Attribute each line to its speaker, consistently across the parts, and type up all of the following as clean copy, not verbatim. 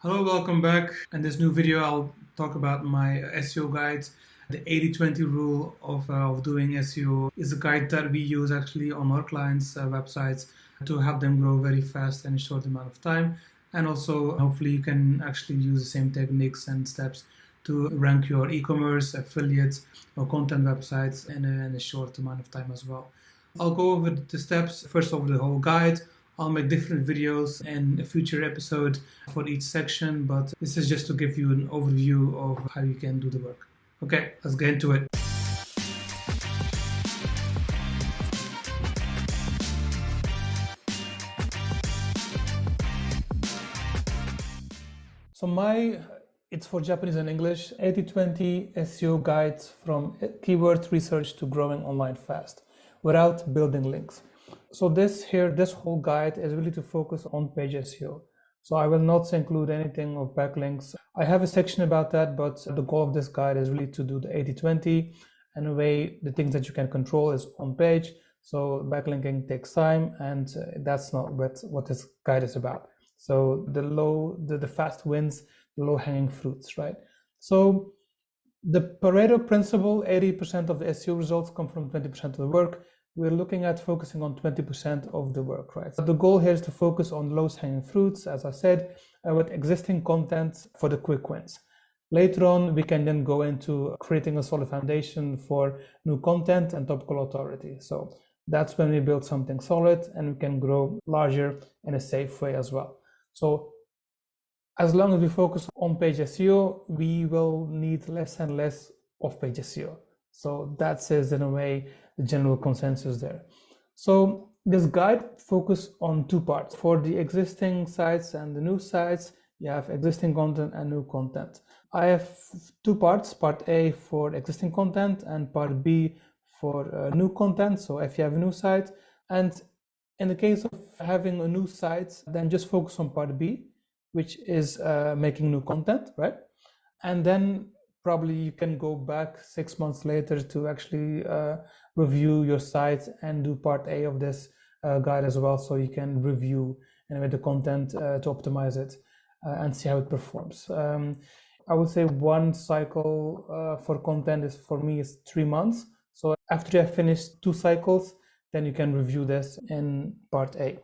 Speaker 1: Hello, welcome back. In this new video, I'll talk about my SEO guide. The 80-20 rule of doing SEO is a guide that we use actually on our clients' websites to help them grow very fast in a short amount of time. And also, hopefully, you can actually use the same techniques and steps to rank your e-commerce, affiliates, or content websites in a short amount of time as well. I'll go over the steps, first over the whole guide. I'll make different videos in a future episode for each section, but this is just to give you an overview of how you can do the work. Okay, let's get into it. So it's for Japanese and English, 80-20 SEO guides from keyword research to growing online fast without building links. So this whole guide is really to focus on page SEO. So I will not include anything of backlinks. I have a section about that, but the goal of this guide is really to do the 80-20. And a way, the things that you can control is on page. So backlinking takes time, and that's not what this guide is about. So the fast wins, the low-hanging fruits, right? So the Pareto principle, 80% of the SEO results come from 20% of the work. We're looking at focusing on 20% of the work, right? So the goal here is to focus on low-hanging fruits, as I said, with existing content for the quick wins. Later on, we can then go into creating a solid foundation for new content and topical authority. So that's when we build something solid and we can grow larger in a safe way as well. So as long as we focus on page SEO, we will need less and less off-page SEO. So that is, in a way, the general consensus there. So this guide focuses on two parts. For the existing sites and the new sites, you have existing content and new content. I have two parts, part A for existing content and part B for new content. So if you have a new site, and in the case of having a new site, then just focus on part B, which is making new content, right? And then probably you can go back 6 months later to actually review your site and do part A of this guide as well, so you can review anyway the content to optimize it and see how it performs. I would say one cycle for content is, for me, is 3 months. So after you have finished 2 cycles, then you can review this in part A.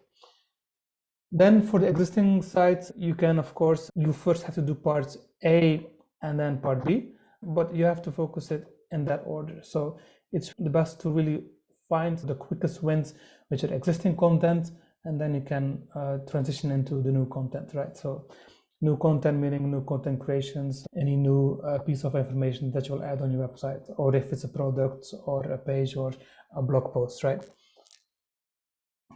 Speaker 1: Then for the existing sites, you can, of course, you first have to do part A and then part B, but you have to focus it in that order. So it's the best to really find the quickest wins with your existing content, and then you can transition into the new content, right? So new content meaning new content creations, any new piece of information that you'll add on your website, or if it's a product or a page or a blog post, right?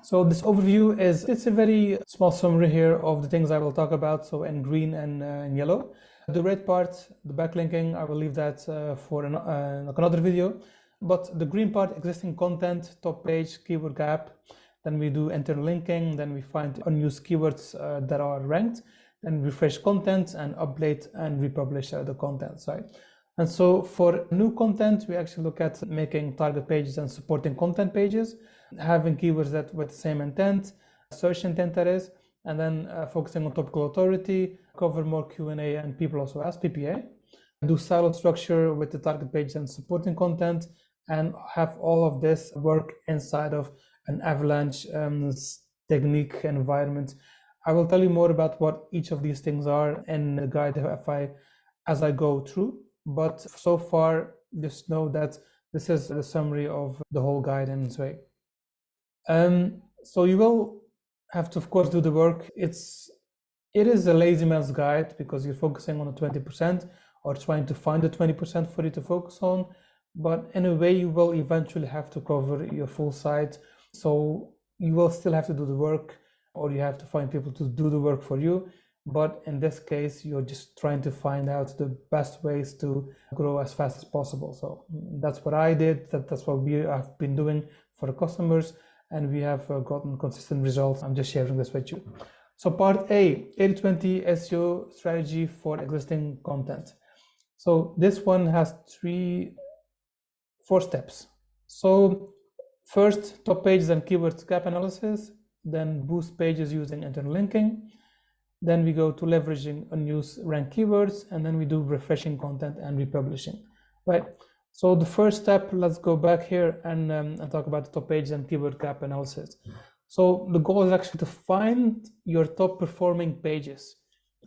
Speaker 1: So this overview it's a very small summary here of the things I will talk about. So in green and in yellow. The red part, the backlinking, I will leave that for another video. But the green part, existing content, top page, keyword gap. Then we do internal linking. Then we find unused keywords that are ranked. Then refresh content and update and republish the content, right? And so for new content, we actually look at making target pages and supporting content pages, having keywords that with the same intent, search intent that is, and then focusing on topical authority, cover more Q&A and people also ask, PPA, do silo structure with the target pages and supporting content, and have all of this work inside of an avalanche technique environment. I will tell you more about what each of these things are in the guide as I go through. But so far, just know that this is the summary of the whole guide in this way. So you will have to, of course, do the work. It is a lazy man's guide because you're focusing on the 20% or trying to find the 20% for you to focus on. But in a way, you will eventually have to cover your full site. So you will still have to do the work, or you have to find people to do the work for you. But in this case, you're just trying to find out the best ways to grow as fast as possible. So that's what I did. That's what we have been doing for the customers, and we have gotten consistent results. I'm just sharing this with you. So part A, 80-20 SEO strategy for existing content. So this one has 4 steps. So first, top pages and keywords gap analysis, then boost pages using internal linking, Then we go to leveraging unused rank keywords, and then we do refreshing content and republishing, right? So the first step, let's go back here and talk about the top pages and keyword gap analysis. So the goal is actually to find your top performing pages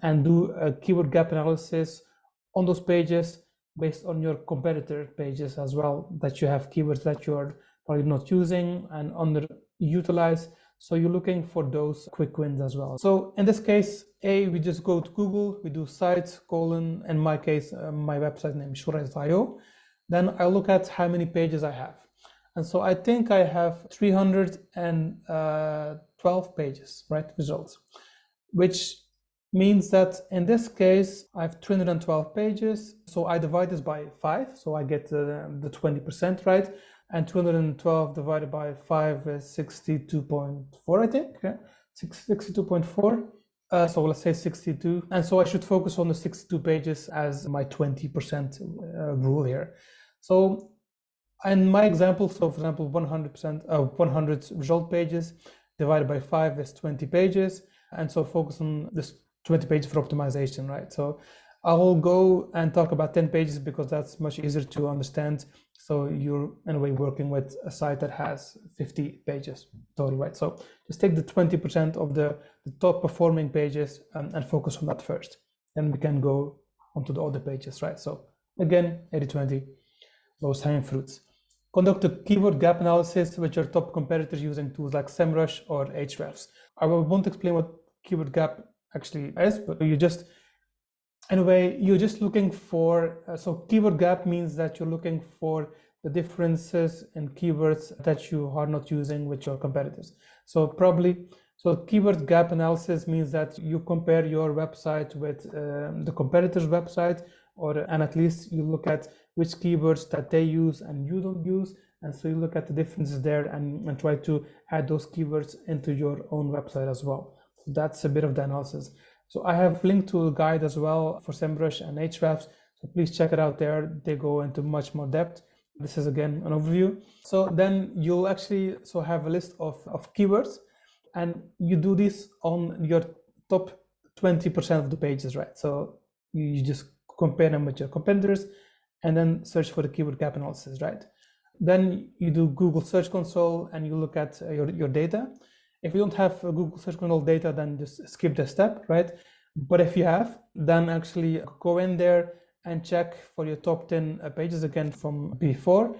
Speaker 1: and do a keyword gap analysis on those pages based on your competitor pages as well, that you have keywords that you're probably not using and underutilized. So you're looking for those quick wins as well. So in this case, we just go to Google, we do sites, colon, in my case, my website name, Shourai.io. Then I look at how many pages I have. And so I think I have 312 pages, right, results, which means that in this case, I have 312 pages. So I divide this by 5, so I get the 20%, right? And 212 divided by 5 is 62.4, I think, yeah? 62.4. So let's say 62. And so I should focus on the 62 pages as my 20% rule here. So in my example, so for example, 100% of 100 result pages divided by 5 is 20 pages. And so focus on this 20 pages for optimization, right? So I will go and talk about 10 pages because that's much easier to understand. So you're in a way working with a site that has 50 pages total, right? So just take the 20% of the top performing pages and focus on that first. Then we can go onto the other pages, right? So again, 80-20, lowest hanging fruits. Conduct a keyword gap analysis with your top competitors using tools like SEMrush or Ahrefs. I won't explain what keyword gap actually is, but you're just looking for, so keyword gap means that you're looking for the differences in keywords that you are not using with your competitors. So keyword gap analysis means that you compare your website with the competitor's website, and at least you look at which keywords that they use and you don't use. And so you look at the differences there and try to add those keywords into your own website as well. So that's a bit of the analysis. So I have linked to a guide as well for SEMrush and Ahrefs. So please check it out there. They go into much more depth. This is again an overview. So then you'll actually have a list of keywords, and you do this on your top 20% of the pages, right? So you just compare them with your competitors and then search for the keyword gap analysis, right? Then you do Google Search Console and you look at your data. If you don't have Google Search Console data, then just skip the step, right? But if you have, then actually go in there and check for your top 10 pages again from before.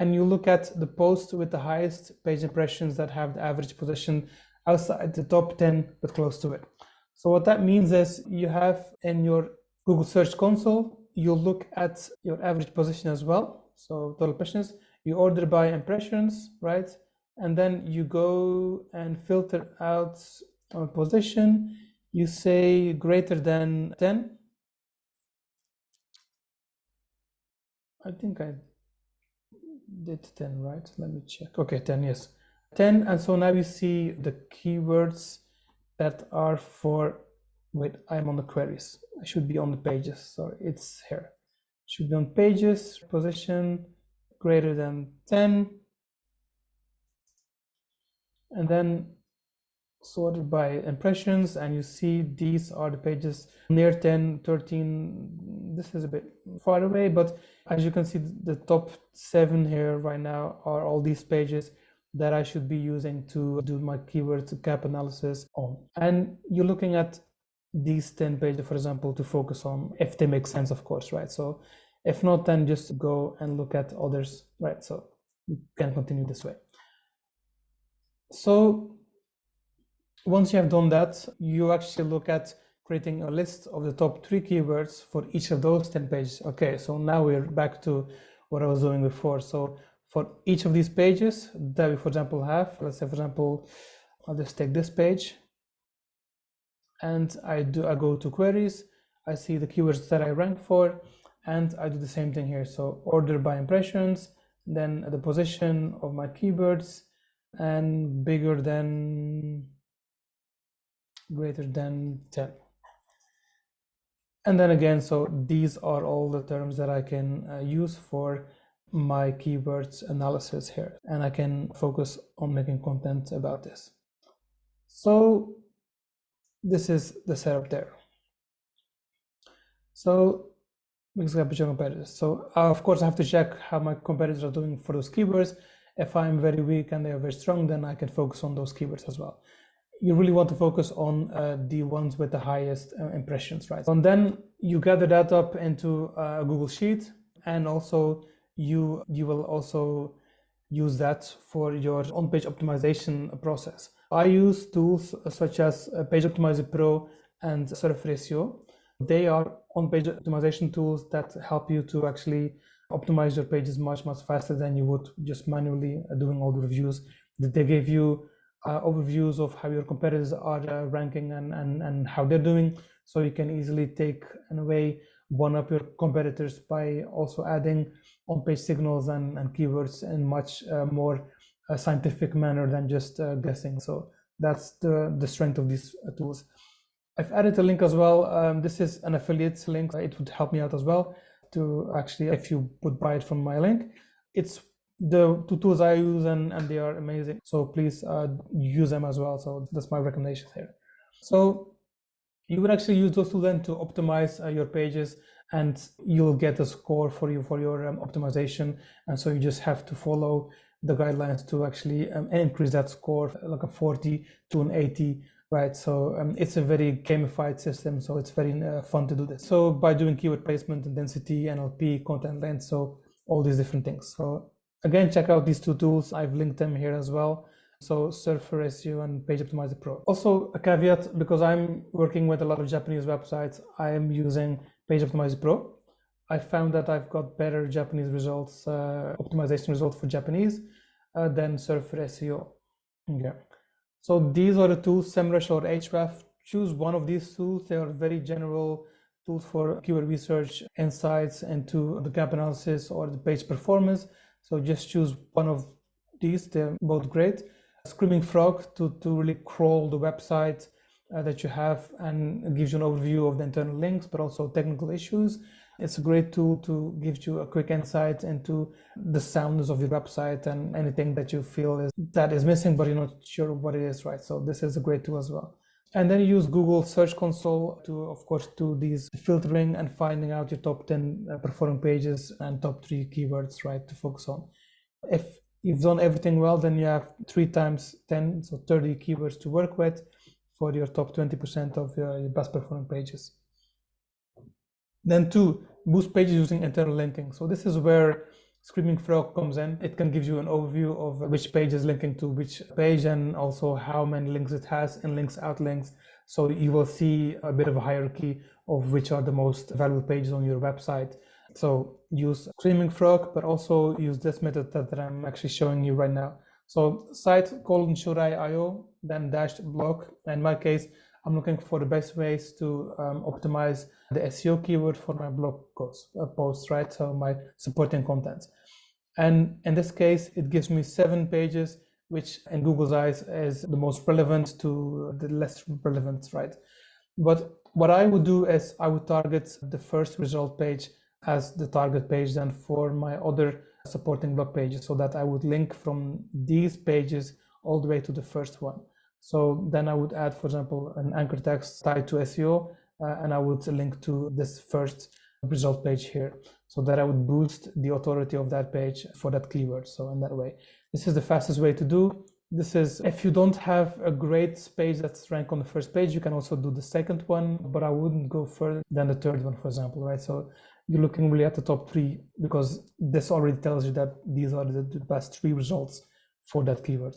Speaker 1: And you look at the posts with the highest page impressions that have the average position outside the top 10, but close to it. So what that means is you have in your Google Search Console, you look at your average position as well. So total impressions, you order by impressions, right? And then you go and filter out a position. You say greater than 10. I think I did 10, right? Let me check. Okay, 10, yes. 10, and so now you see the keywords that are for, wait, I'm on the queries. I should be on the pages, sorry, it's here. Should be on pages, position greater than 10, and then sorted by impressions, and you see these are the pages near 10, 13. This is a bit far away, but as you can see, the top 7 here right now are all these pages that I should be using to do my keyword gap analysis on. And you're looking at these 10 pages, for example, to focus on if they make sense, of course, right? So if not, then just go and look at others, right? So you can continue this way. So once you have done that, you actually look at creating a list of the top 3 keywords for each of those 10 pages. Okay, so now we're back to what I was doing before. So for each of these pages that we, for example, have, let's say, for example, I'll just take this page and I go to queries, I see the keywords that I rank for, and I do the same thing here. So order by impressions, then the position of my keywords, and greater than 10. And then again, so these are all the terms that I can use for my keywords analysis here, and I can focus on making content about this. So this is the setup there. So because I have competitors. So of course I have to check how my competitors are doing for those keywords. If I'm very weak and they are very strong, then I can focus on those keywords as well. You really want to focus on the ones with the highest impressions, right? And then you gather that up into a Google Sheet, and also you will also use that for your on-page optimization process. I use tools such as Page Optimizer Pro and Shourai SEO. They are on-page optimization tools that help you to actually optimize your pages much faster than you would just manually doing all the reviews. They give you overviews of how your competitors are ranking and how they're doing, so you can easily take in a way one up your competitors by also adding on-page signals and keywords in much more scientific manner than just guessing. So that's the strength of these tools. I've added a link as well. This is an affiliate link. It would help me out as well to actually, if you would buy it from my link. It's the two tools I use and they are amazing. So please use them as well. So that's my recommendation here. So you would actually use those tools then to optimize your pages, and you'll get a score for your optimization. And so you just have to follow the guidelines to actually increase that score, like a 40 to an 80. Right, so it's a very gamified system, so it's very fun to do this. So by doing keyword placement and density, NLP, content length, so all these different things. So again, check out these two tools. I've linked them here as well. So Shourai SEO and Page Optimizer Pro. Also a caveat, because I'm working with a lot of Japanese websites, I am using Page Optimizer Pro. I found that I've got better Japanese results, optimization results for Japanese than Shourai SEO. Yeah. So these are the tools, SEMrush or Ahrefs. Choose one of these tools. They are very general tools for keyword research, insights into the gap analysis or the page performance. So just choose one of these. They're both great. Screaming Frog to really crawl the website that you have, and it gives you an overview of the internal links, but also technical issues. It's a great tool to give you a quick insight into the soundness of your website and anything that you feel is missing, but you're not sure what it is, right? So this is a great tool as well. And then you use Google Search Console to, of course, do these filtering and finding out your top 10 performing pages and top 3 keywords, right, to focus on. If you've done everything well, then you have 3 times 10, so 30 keywords to work with for your top 20% of your best performing pages. Then 2, boost pages using internal linking. So this is where Screaming Frog comes in. It can give you an overview of which page is linking to which page, and also how many links it has, in links, out links. So you will see a bit of a hierarchy of which are the most valuable pages on your website. So use Screaming Frog, but also use this method that I'm actually showing you right now. So site :Shourai.io, then dash blog. In my case, I'm looking for the best ways to optimize the SEO keyword for my blog posts, right? So my supporting content. And in this case, it gives me 7 pages, which in Google's eyes is the most relevant to the less relevant, right? But what I would do is I would target the first result page as the target page then for my other supporting blog pages, so that I would link from these pages all the way to the first one. So then I would add, for example, an anchor text tied to SEO, and I would link to this first result page here, so that I would boost the authority of that page for that keyword. So in that way, this is the fastest way to do. This is, if you don't have a great page that's ranked on the first page, you can also do the second one, but I wouldn't go further than the third one, for example, right? So you're looking really at the top 3, because this already tells you that these are the best 3 results for that keyword.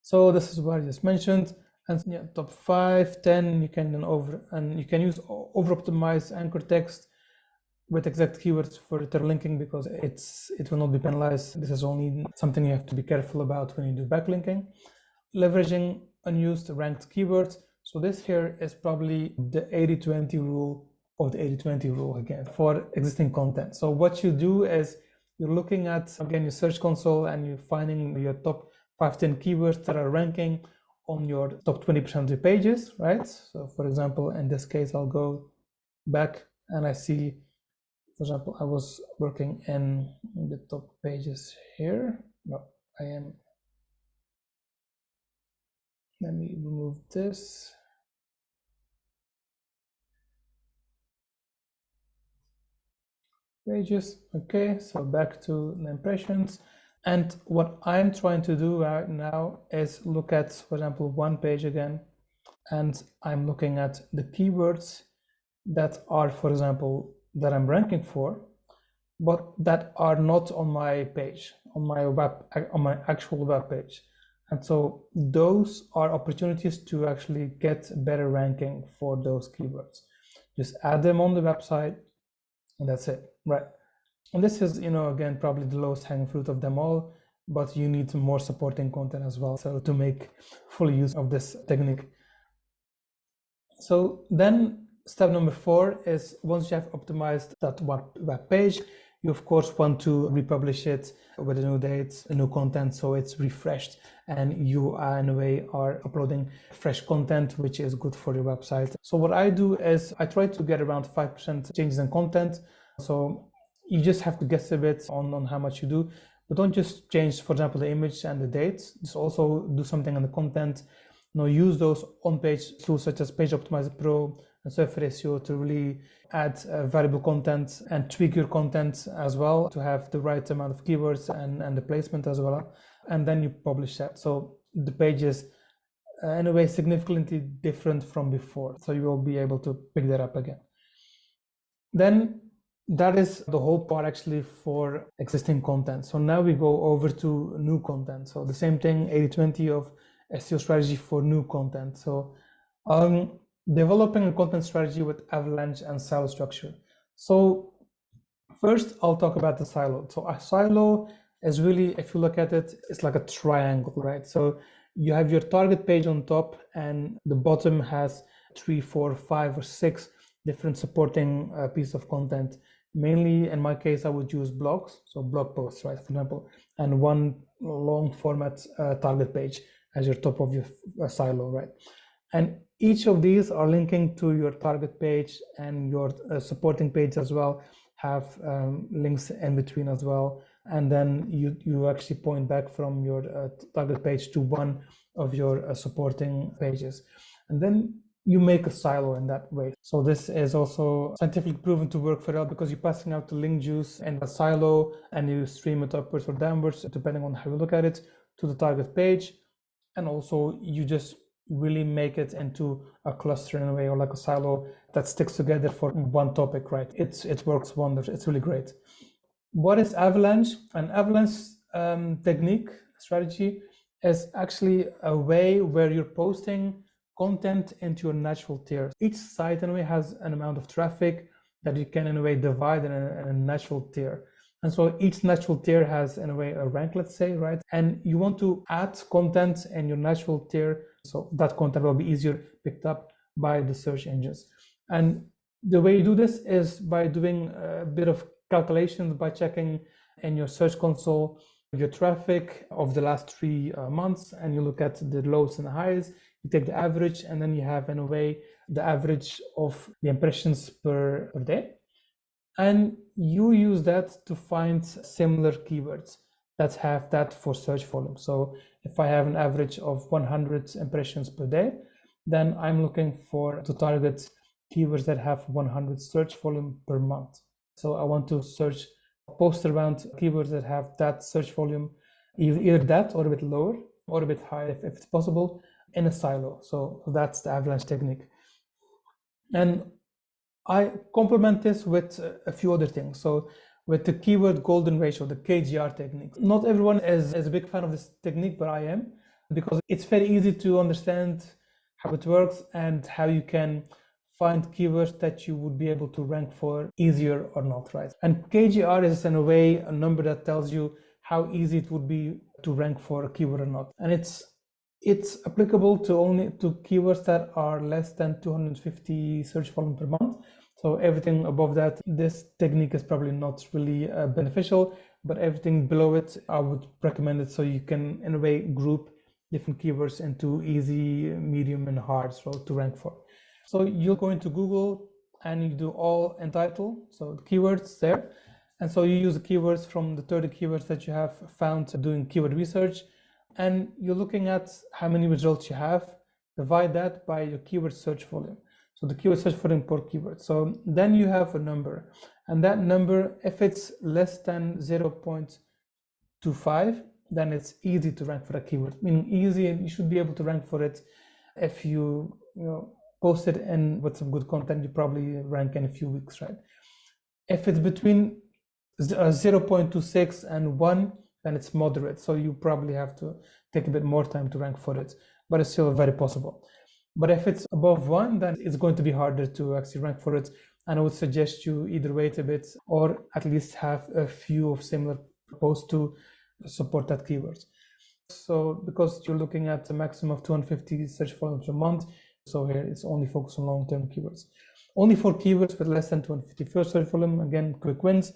Speaker 1: So this is what I just mentioned. And yeah, top 5, 10, you can then you can use over optimized anchor text with exact keywords for interlinking, because it will not be penalized. This is only something you have to be careful about when you do backlinking. Leveraging unused ranked keywords. So this here is probably the 80-20 rule of the 80-20 rule again for existing content. So what you do is you're looking at, again, your search console, and you're finding your top 5-10 keywords that are ranking on your top 20% of the pages, right? So for example, in this case, I'll go back and I see, for example, I was working in the top pages here. No, I am. Let me remove this. pages. Okay, so back to the impressions. And what I'm trying to do right now is look at, for example, one page again, and I'm looking at the keywords that are, for example, that I'm ranking for, but that are not on my page, on my actual web page. And so those are opportunities to actually get better ranking for those keywords. Just add them on the website, and that's it, right? And this is, again, probably the lowest hanging fruit of them all, but you need more supporting content as well, so to make full use of this technique. So then step number 4 is, once you have optimized that web page, you of course want to republish it with a new date, a new content, so it's refreshed and you in a way are uploading fresh content, which is good for your website. So what I do is I try to get around 5% changes in content. So you just have to guess a bit on how much you do, but don't just change, for example, the image and the date. Just also do something on the content. Use those on-page tools such as Page Optimizer Pro and Surfer SEO to really add valuable content and tweak your content as well to have the right amount of keywords and the placement as well. And then you publish that. So the page is in a way significantly different from before. So you will be able to pick that up again. Then that is the whole part actually for existing content. So now we go over to new content. So the same thing, 80-20 of SEO strategy for new content. So developing a content strategy with avalanche and silo structure. So first I'll talk about the silo. So a silo is really, if you look at it, it's like a triangle, right? So you have your target page on top and the bottom has 3, 4, 5 or 6 different supporting pieces of content. Mainly in my case, I would use blogs, so blog posts, right, for example, and one long format target page as your top of your silo, right? And each of these are linking to your target page, and your supporting page as well have links in between as well. And then you actually point back from your target page to one of your supporting pages. And then you make a silo in that way. So this is also scientifically proven to work very well because you're passing out the link juice in a silo and you stream it upwards or downwards, depending on how you look at it, to the target page. And also you just really make it into a cluster in a way, or like a silo that sticks together for one topic, right? It works wonders. It's really great. What is avalanche? An avalanche technique strategy is actually a way where you're posting content into your natural tier. Each site in a way has an amount of traffic that you can in a way divide in a natural tier. And so each natural tier has in a way a rank, let's say, right? And you want to add content in your natural tier so that content will be easier picked up by the search engines. And the way you do this is by doing a bit of calculations, by checking in your search console your traffic of the last 3 months, and you look at the lows and the highs. You take the average, and then you have in a way the average of the impressions per day, and you use that to find similar keywords that have that for search volume. So if I have an average of 100 impressions per day, then I'm looking to target keywords that have 100 search volume per month. So I want to post around keywords that have that search volume, either that or a bit lower or a bit higher if it's possible, in a silo. So that's the avalanche technique. And I complement this with a few other things. So with the keyword golden ratio, the KGR technique. Not everyone is a big fan of this technique, but I am, because it's very easy to understand how it works and how you can find keywords that you would be able to rank for easier or not, right? And KGR is in a way a number that tells you how easy it would be to rank for a keyword or not. And it's applicable to only to keywords that are less than 250 search volume per month. So everything above that, this technique is probably not really beneficial, but everything below it, I would recommend it, so you can in a way group different keywords into easy, medium, and hard, so to rank for. So you'll go into Google and you do all in title, so the keywords there. And so you use the keywords from the 30 keywords that you have found doing keyword research, and you're looking at how many results you have, divide that by your keyword search volume. So the keyword search for import keyword. So then you have a number, and that number, if it's less than 0.25, then it's easy to rank for that keyword. Meaning easy, and you should be able to rank for it if you post it in with some good content. You probably rank in a few weeks, right? If it's between 0.26 and 1, then it's moderate. So you probably have to take a bit more time to rank for it, but it's still very possible. But if it's above 1, then it's going to be harder to actually rank for it. And I would suggest you either wait a bit or at least have a few of similar posts to support that keyword. So because you're looking at a maximum of 250 search volumes a month, so here it's only focused on long-term keywords. Only for keywords with less than 250 first search volume, again, quick wins.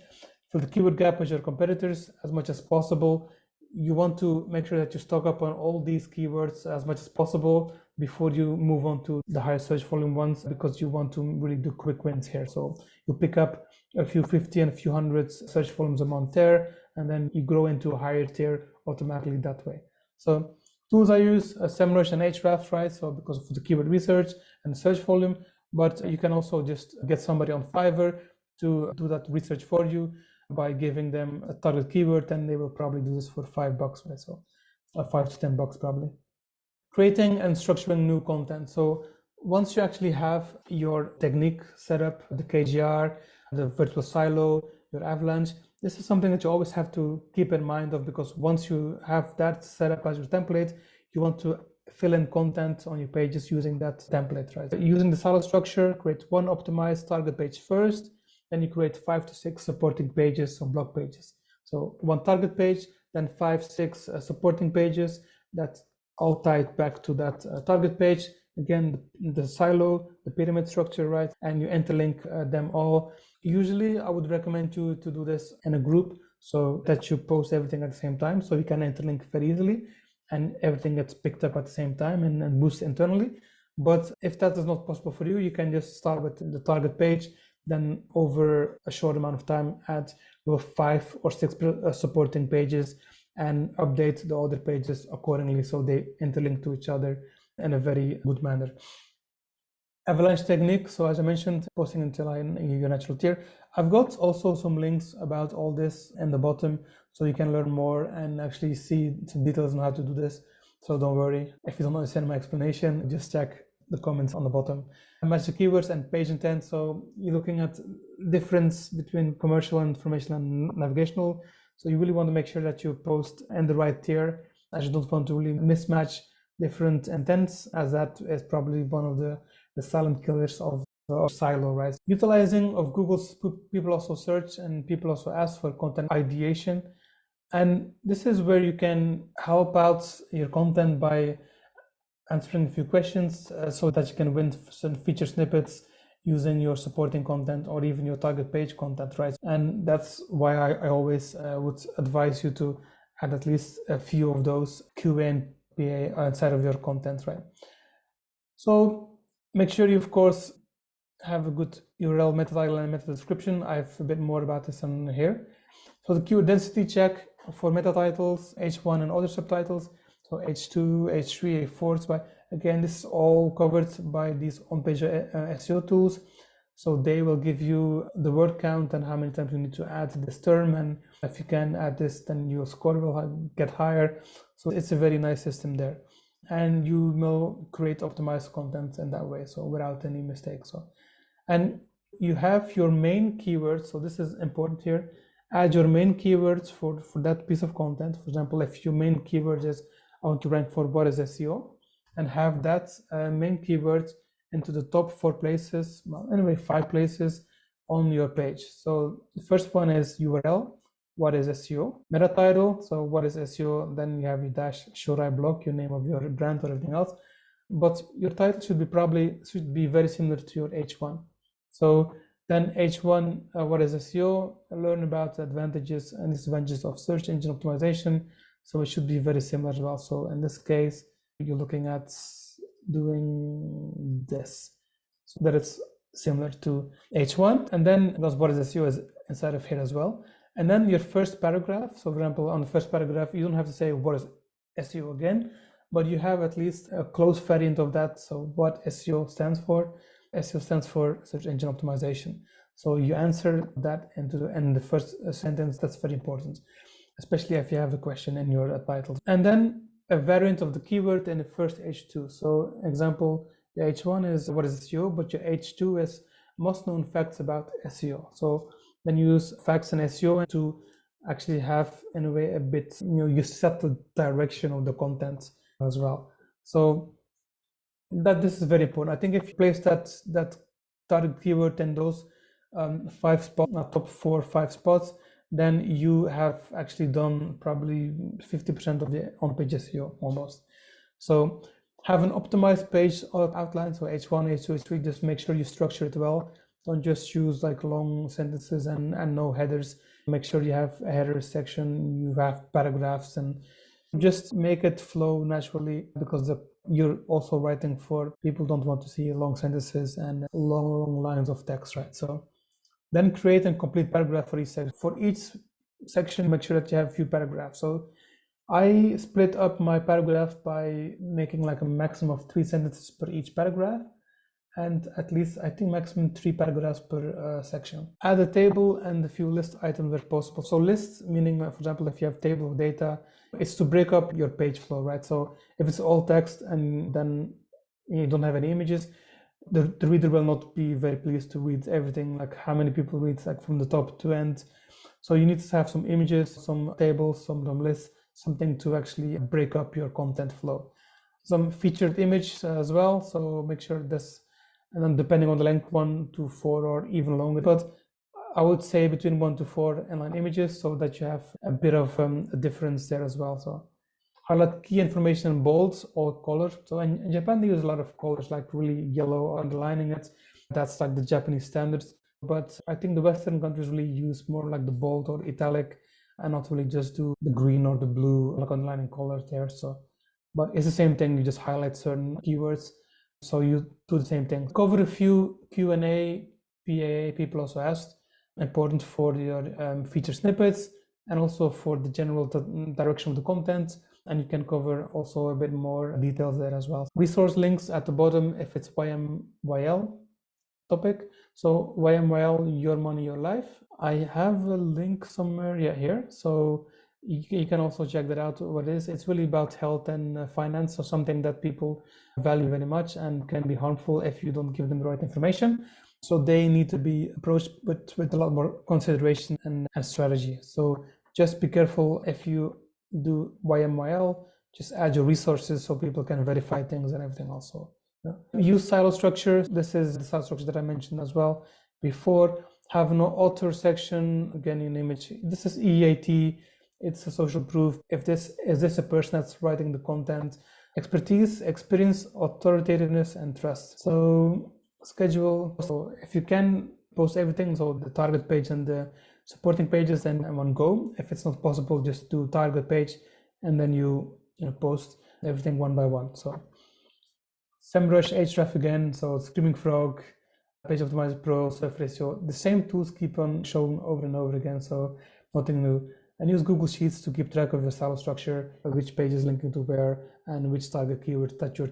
Speaker 1: Fill the keyword gap with your competitors as much as possible. You want to make sure that you stock up on all these keywords as much as possible before you move on to the higher search volume ones, because you want to really do quick wins here. So you pick up a few 50 and a few hundreds search volumes a month there, and then you grow into a higher tier automatically that way. So tools I use, SEMrush and Ahrefs, right? So because of the keyword research and search volume, but you can also just get somebody on Fiverr to do that research for you by giving them a target keyword, and they will probably do this for $5, right? So $5 to $10 probably. Creating and structuring new content. So once you actually have your technique set up, the KGR, the virtual silo, your avalanche, this is something that you always have to keep in mind of, because once you have that set up as your template, you want to fill in content on your pages using that template, right? Using the silo structure, create one optimized target page first, then you create 5 to 6 supporting pages or blog pages. So one target page, then 5, 6 supporting pages that all tied back to that target page. Again, the silo, the pyramid structure, right? And you interlink them all. Usually, I would recommend you to do this in a group so that you post everything at the same time, so you can interlink very easily and everything gets picked up at the same time and boosted internally. But if that is not possible for you, you can just start with the target page, then over a short amount of time add 5 or 6 supporting pages and update the other pages accordingly so they interlink to each other in a very good manner. Avalanche technique. So as I mentioned, posting until in your natural tier. I've got also some links about all this in the bottom, so you can learn more and actually see some details on how to do this. So don't worry, if you don't understand my explanation, just check the comments on the bottom. Match the keywords and page intent. So you're looking at difference between commercial, informational, and navigational. So you really want to make sure that you post in the right tier, as you don't want to really mismatch different intents, as that is probably one of the silent killers of silo, right? Utilizing of Google's people also search and people also ask for content ideation. And this is where you can help out your content by answering a few questions so that you can win some feature snippets using your supporting content or even your target page content, right? And that's why I always would advise you to add at least a few of those QA and PA inside of your content, right? So make sure you, of course, have a good URL, meta title, and meta description. I have a bit more about this in here. So the keyword density check for meta titles, H1 and other subtitles. So H2, H3, H4. So again, this is all covered by these on-page SEO tools. So they will give you the word count and how many times you need to add this term. And if you can add this, then your score will get higher. So it's a very nice system there. And you will create optimized content in that way, so without any mistakes. So, and you have your main keywords. So this is important here. Add your main keywords for that piece of content. For example, if your main keyword is I want to rank for what is SEO, and have that main keyword into the top 4 places, well, anyway, 5 places on your page. So the first one is URL, what is SEO? Meta title, so what is SEO? Then you have your dash Shourai blog, your name of your brand or everything else. But your title should be very similar to your H1. So then H1, what is SEO? Learn about the advantages and disadvantages of search engine optimization. So it should be very similar as well. So in this case, you're looking at doing this so that it's similar to H1. And then because what is SEO is inside of here as well. And then your first paragraph. So for example, on the first paragraph, you don't have to say what is SEO again, but you have at least a close variant of that. So what SEO stands for. SEO stands for search engine optimization. So you answer that in the first sentence. That's very important, especially if you have a question in your title. And then a variant of the keyword in the first H2. So example, the H1 is what is SEO, but your H2 is most known facts about SEO. So then you use facts and SEO to actually have, in a way, a bit, you set the direction of the content as well. So this is very important. I think if you place that target keyword in those 5 spots, top 4 or 5 spots, then you have actually done probably 50% of the on-page SEO almost. So have an optimized page outline, so H1, H2, H3, just make sure you structure it well. Don't just use like long sentences and no headers. Make sure you have a header section, you have paragraphs, and just make it flow naturally, because you're also writing for people don't want to see long sentences and long lines of text, right? So then create a complete paragraph for each section. For each section, make sure that you have a few paragraphs. So I split up my paragraph by making like a maximum of 3 sentences per each paragraph, and at least I think maximum 3 paragraphs per section. Add a table and a few list items where possible. So lists, meaning, for example, if you have table of data, it's to break up your page flow, right? So if it's all text and then you don't have any images, the reader will not be very pleased to read everything, like how many people read like from the top to end. So you need to have some images, some tables, some lists, something to actually break up your content flow. Some featured image as well, so make sure this, and then depending on the length, 1 to 4 or even longer, but I would say between 1 to 4 inline images, so that you have a bit of a difference there as well. So highlight key information in bold or color. So in Japan, they use a lot of colors, like really yellow underlining it. That's like the Japanese standards. But I think the Western countries really use more like the bold or italic, and not really just do the green or the blue, like underlining colors there. So, but it's the same thing. You just highlight certain keywords. So you do the same thing. Cover a few Q&A, PAA people also asked. Important for your feature snippets, and also for the general direction of the content. And you can cover also a bit more details there as well. Resource links at the bottom if it's YMYL topic. So YMYL, your money, your life. I have a link somewhere, yeah, here. So you can also check that out, what it is. It's really about health and finance, so something that people value very much and can be harmful if you don't give them the right information. So they need to be approached with a lot more consideration and strategy. So just be careful if you do YMYL, just add your resources so people can verify things and everything also. Yeah. Use silo structure. This is the silo structure that I mentioned as well before. Have no author section, again in image. This is EAT, it's a social proof. If this is a person that's writing the content, expertise, experience, authoritativeness, and trust. So schedule. So if you can post everything, so the target page and the supporting pages in one go. If it's not possible, just do target page and then you post everything one by one. So SEMrush, Ahrefs again, so Screaming Frog, Page Optimizer Pro, Surf Ratio, the same tools keep on showing over and over again, so nothing new. And use Google Sheets to keep track of your silo structure, which page is linking to where, and which target keywords that you're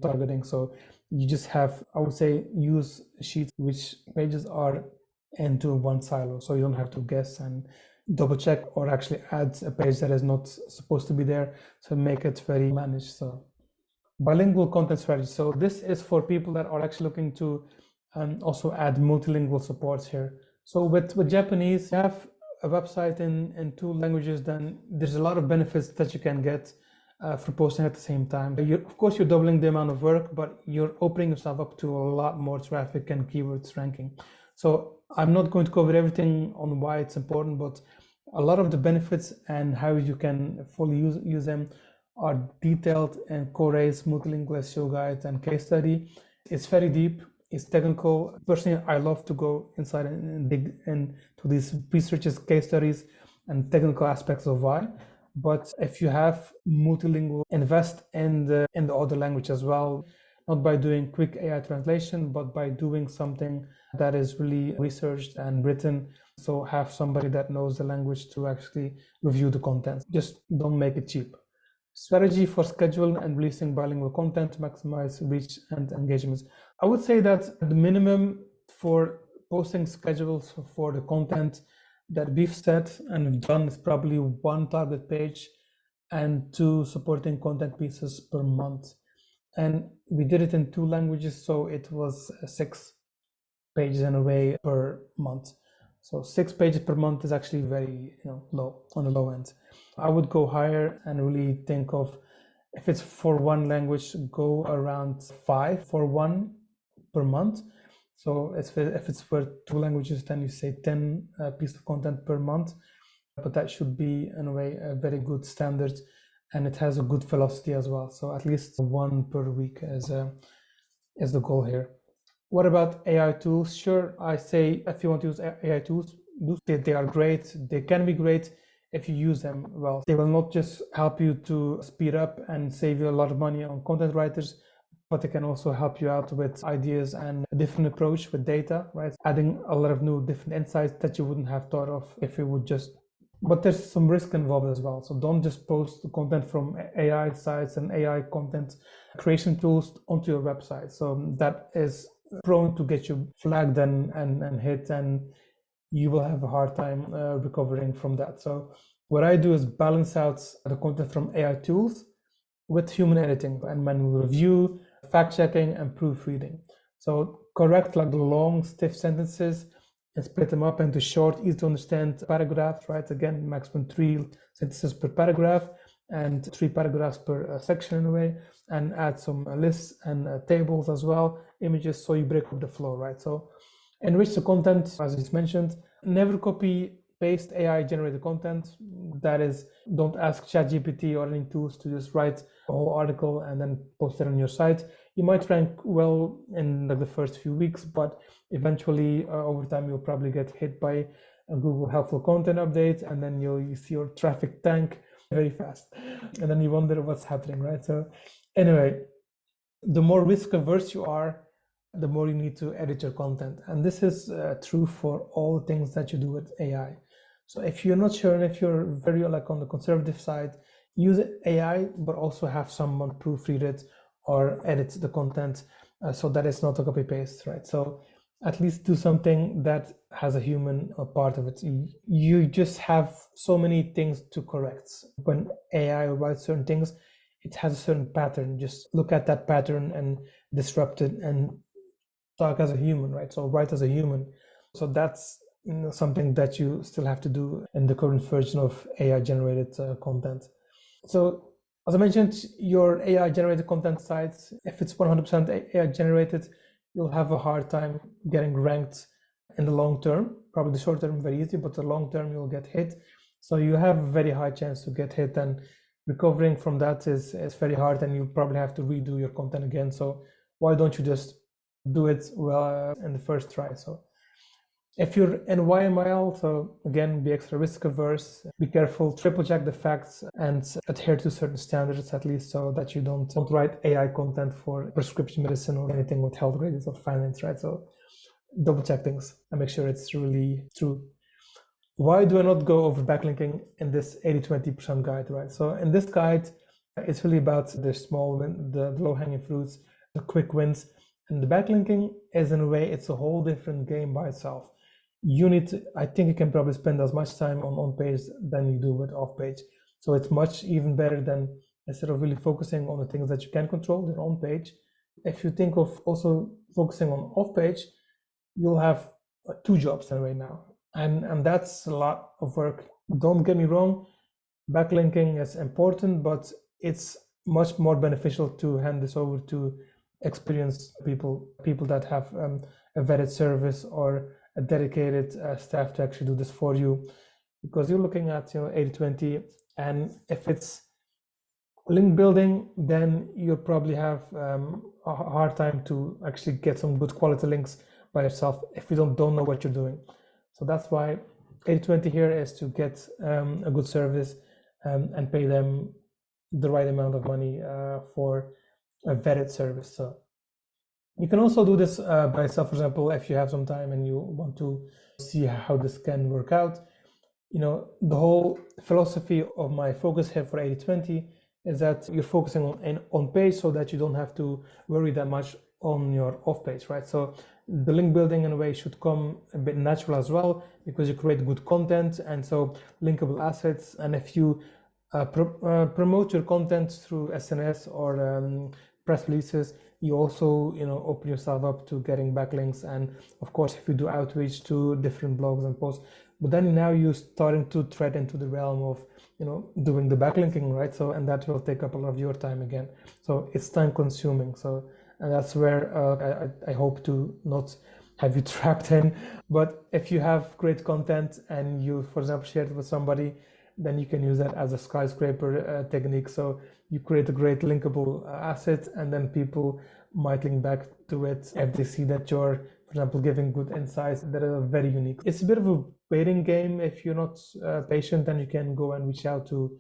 Speaker 1: targeting. So you just have, I would say, use Sheets which pages are into one silo, so you don't have to guess and double check or actually add a page that is not supposed to be there, so make it very managed. So bilingual content strategy. So this is for people that are actually looking to also add multilingual supports here. So with Japanese, you have a website in 2 languages, then there's a lot of benefits that you can get for posting at the same time. Of course, you're doubling the amount of work, but you're opening yourself up to a lot more traffic and keywords ranking. So I'm not going to cover everything on why it's important, but a lot of the benefits and how you can fully use them are detailed in Shourai multilingual SEO guide and case study. It's very deep. It's technical. Personally, I love to go inside and dig into these researches, case studies, and technical aspects of why. But if you have multilingual, invest in the other language as well, not by doing quick AI translation, but by doing something that is really researched and written. So have somebody that knows the language to actually review the content. Just don't make it cheap. Strategy for scheduling and releasing bilingual content to maximize reach and engagements. I would say that the minimum for posting schedules for the content that we've set and we've done is probably 1 target page and 2 supporting content pieces per month. And we did it in 2 languages, so it was 6 pages in a way per month. So 6 pages per month is actually very low, on the low end. I would go higher and really think of, if it's for 1 language, go around 5 for 1 per month. So if it's for 2 languages, then you say 10 pieces of content per month. But that should be in a way a very good standard, and it has a good velocity as well. So at least 1 per week is the goal here. What about AI tools? Sure, I say if you want to use AI tools, they are great. They can be great if you use them well. They will not just help you to speed up and save you a lot of money on content writers, but they can also help you out with ideas and a different approach with data, right? Adding a lot of new different insights that you wouldn't have thought of if you would just, but there's some risk involved as well. So don't just post the content from AI sites and AI content creation tools onto your website. So that is prone to get you flagged and hit, and you will have a hard time recovering from that. So what I do is balance out the content from AI tools with human editing and manual review, fact checking, and proofreading. So correct like the long, stiff sentences and split them up into short, easy to understand paragraphs, right? Again, maximum 3 sentences per paragraph and 3 paragraphs per section in a way, and add some lists and tables as well, images, so you break up the flow, right? So enrich the content, as it's mentioned. Never copy paste AI generated content. That is, don't ask ChatGPT or any tools to just write a whole article and then post it on your site. You might rank well in like the first few weeks, but eventually over time you'll probably get hit by a Google helpful content update, and then you see your traffic tank very fast, and then you wonder what's happening, right? So anyway, the more risk averse you are, the more you need to edit your content. And this is true for all things that you do with AI. So if you're not sure, and if you're very like on the conservative side, use AI, but also have someone proofread it or edit the content so that it's not a copy paste, right? So at least do something that has a human part of it. You just have so many things to correct. When AI writes certain things, it has a certain pattern. Just look at that pattern and disrupt it and talk as a human, right? So write as a human. So that's something that you still have to do in the current version of AI generated content. So as I mentioned, your AI generated content sites, if it's 100% AI generated, you'll have a hard time getting ranked in the long term. Probably the short term very easy, but the long term you'll get hit. So you have a very high chance to get hit, and recovering from that is very hard, and you probably have to redo your content again. So why don't you just do it well in the first try? So if you're in YML, so again, be extra risk averse, be careful, triple check the facts, and adhere to certain standards at least, so that you don't write AI content for prescription medicine or anything with health ratings or finance, right? So double check things and make sure it's really true. Why do I not go over backlinking in this 80-20% guide, right? So in this guide, it's really about the small win, the low-hanging fruits, the quick wins. And the backlinking is, in a way, it's a whole different game by itself. You need to, I think you can probably spend as much time on page than you do with off page. So it's much even better than, instead of really focusing on the things that you can control, they're on page. If you think of also focusing on off page, you'll have 2 jobs in a way now. And that's a lot of work. Don't get me wrong, backlinking is important, but it's much more beneficial to hand this over to experienced people that have a vetted service or a dedicated staff to actually do this for you, because you're looking at 80-20, and if it's link building, then you'll probably have a hard time to actually get some good quality links by yourself if you don't know what you're doing. So that's why 80-20 here is to get a good service and pay them the right amount of money for a vetted service. So you can also do this by yourself. For example, if you have some time and you want to see how this can work out, the whole philosophy of my focus here for 80-20 is that you're focusing on page so that you don't have to worry that much on your off page, right? So the link building in a way should come a bit natural as well, because you create good content and so linkable assets. And if you promote your content through SNS or press releases, you also open yourself up to getting backlinks. And of course, if you do outreach to different blogs and posts, but then now you're starting to tread into the realm of doing the backlinking, right? So, and that will take up a lot of your time again, so it's time consuming. So, and that's where I hope to not have you trapped in. But if you have great content and you, for example, share it with somebody, then you can use that as a skyscraper technique. So you create a great linkable asset, and then people might link back to it if they see that you're, for example, giving good insights that are very unique. It's a bit of a waiting game. If you're not patient, then you can go and reach out to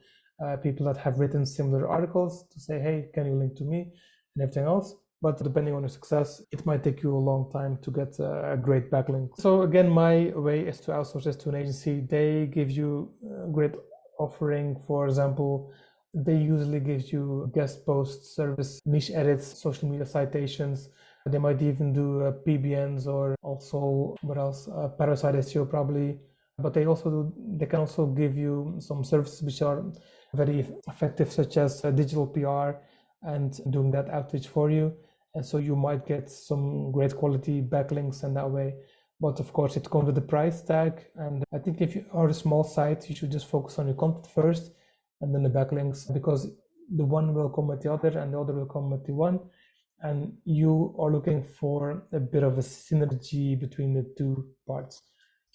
Speaker 1: people that have written similar articles to say, hey, can you link to me, and everything else. But depending on your success, it might take you a long time to get a great backlink. So again, my way is to outsource this to an agency. They give you a great offering. For example, they usually give you guest post service, niche edits, social media citations. They might even do PBNs, or also, what else? Parasite SEO probably. But they can also give you some services which are very effective, such as digital PR and doing that outreach for you. And so you might get some great quality backlinks in that way. But of course, it comes with a price tag. And I think if you are a small site, you should just focus on your content first and then the backlinks, because the one will come with the other and the other will come with the one. And you are looking for a bit of a synergy between the two parts.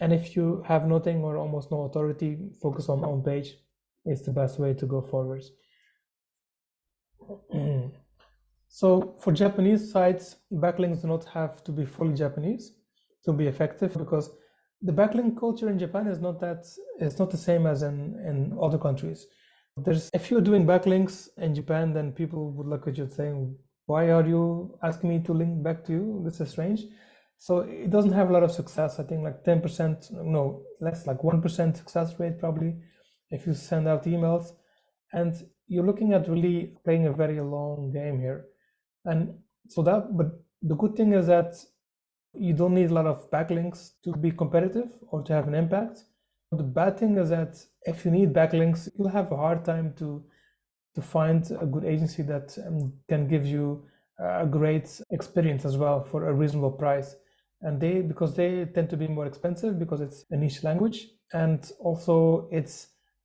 Speaker 1: And if you have nothing or almost no authority, focus on page. It's the best way to go forwards. So for Japanese sites, backlinks do not have to be fully Japanese to be effective, because the backlink culture in Japan is not the same as in other countries. If you're doing backlinks in Japan, then people would look at you saying, why are you asking me to link back to you? This is strange. So it doesn't have a lot of success. I think like 10%, no, less, like 1% success rate probably if you send out emails. And you're looking at really playing a very long game here. And so but the good thing is that you don't need a lot of backlinks to be competitive or to have an impact. The bad thing is that if you need backlinks, you'll have a hard time to find a good agency that can give you a great experience as well for a reasonable price. And because they tend to be more expensive, because it's a niche language, and also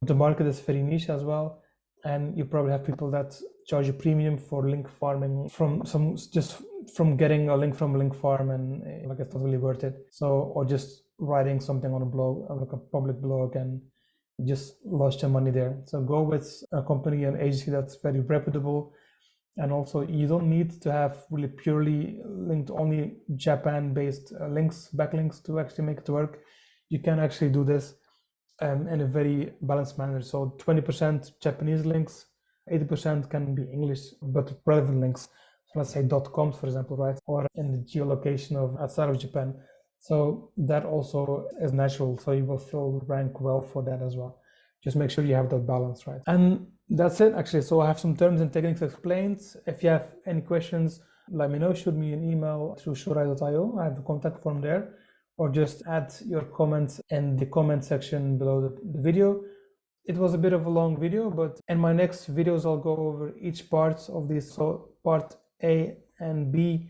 Speaker 1: the market is very niche as well. And you probably have people that charge a premium for link farming from getting a link from a link farm, and like it's not really worth it. So, or just writing something on a blog, like a public blog, and just lost your money there. So go with a company, an agency that's very reputable. And also, you don't need to have really purely linked only Japan-based backlinks to actually make it work. You can actually do this in a very balanced manner. So 20% Japanese links, 80% can be English, but relevant links. So let's say .coms, for example, right? Or in the geolocation of outside of Japan. So that also is natural. So you will still rank well for that as well. Just make sure you have that balance, right? And that's it, actually. So I have some terms and techniques explained. If you have any questions, let me know. Shoot me an email through shourai.io. I have the contact form there. Or just add your comments in the comment section below the video. It was a bit of a long video, but in my next videos, I'll go over each part of this. So part A and B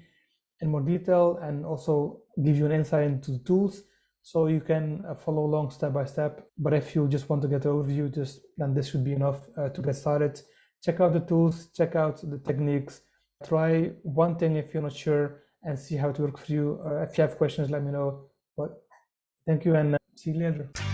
Speaker 1: in more detail, and also give you an insight into the tools, so you can follow along step by step. But if you just want to get an overview, then this should be enough to get started. Check out the tools, check out the techniques, try one thing if you're not sure, and see how it works for you. If you have questions, let me know. But thank you, and see you later.